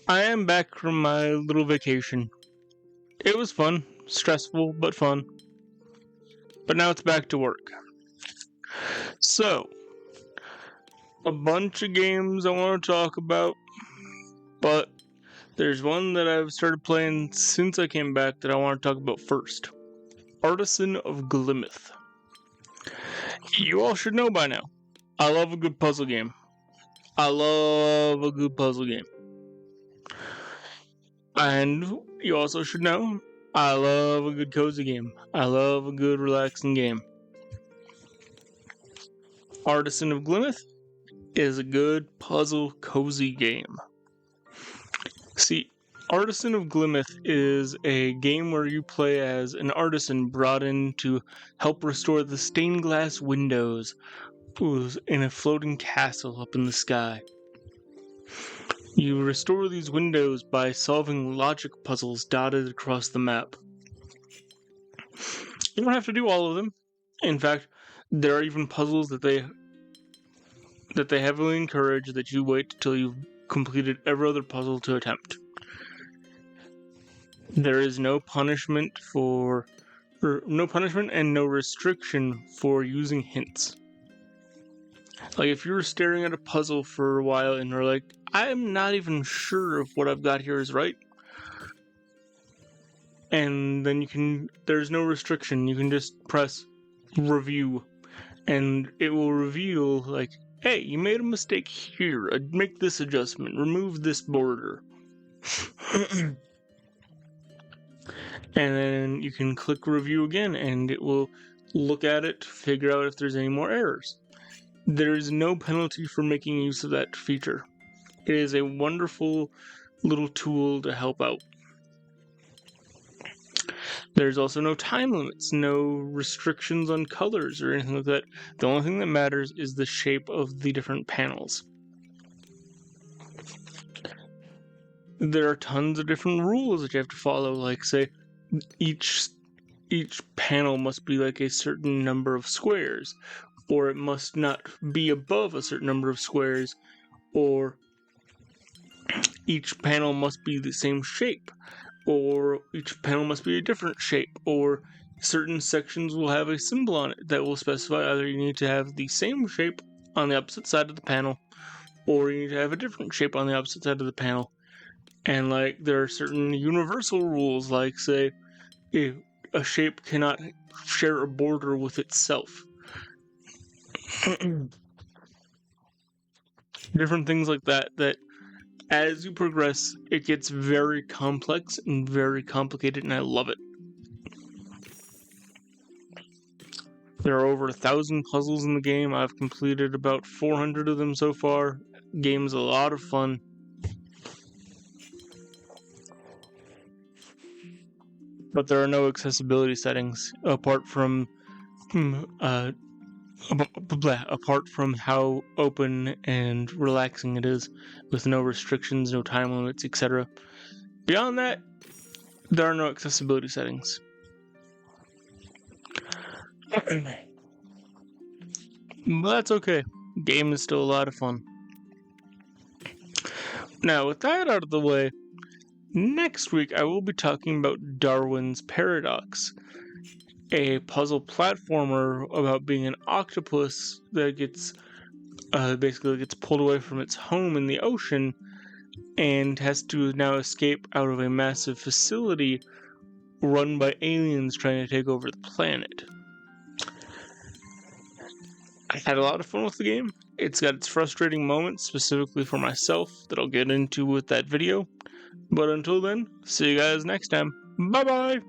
I am back from my little vacation. It was fun, stressful, but fun. But now it's back to work. So, a bunch of games I want to talk about, but there's one that I've started playing since I came back that I want to talk about first. Artisan of Glimmith. You all should know by now, I love a good puzzle game. And you also should know, I love a good cozy game. I love a good relaxing game. Artisan of Glimmith is a good puzzle cozy game. See, Artisan of Glimmith is a game where you play as an artisan brought in to help restore the stained glass windows in a floating castle up in the sky. You restore these windows by solving logic puzzles dotted across the map. You don't have to do all of them. In fact, there are even puzzles that they heavily encourage that you wait till you've completed every other puzzle to attempt. There is no punishment and no restriction for using hints. Like, if you're staring at a puzzle for a while and you're like, I'm not even sure if what I've got here is right, and then there's no restriction, you can just press review, and it will reveal, like, hey, you made a mistake here, make this adjustment, remove this border. And then you can click review again, and it will look at it, figure out if there's any more errors. There is no penalty for making use of that feature. It is a wonderful little tool to help out. There's also no time limits, no restrictions on colors or anything like that. The only thing that matters is the shape of the different panels. There are tons of different rules that you have to follow, like, say, each panel must be like a certain number of squares, or it must not be above a certain number of squares, or each panel must be the same shape, or each panel must be a different shape, or certain sections will have a symbol on it that will specify either you need to have the same shape on the opposite side of the panel, or you need to have a different shape on the opposite side of the panel. And, like, there are certain universal rules, like, say, if a shape cannot share a border with itself. Different things like that as you progress, it gets very complex and very complicated, and I love it. There are over 1,000 puzzles in the game. I've completed about 400 of them so far. Game's a lot of fun. But there are no accessibility settings apart from how open and relaxing it is, with no restrictions, no time limits, etc. Beyond that, there are no accessibility settings. But that's okay. Game is still a lot of fun. Now, with that out of the way, next week I will be talking about Darwin's Paradox, a puzzle platformer about being an octopus that basically gets pulled away from its home in the ocean and has to now escape out of a massive facility run by aliens trying to take over the planet. I had a lot of fun with the game. It's got its frustrating moments, specifically for myself, that I'll get into with that video. But until then, see you guys next time. Bye-bye!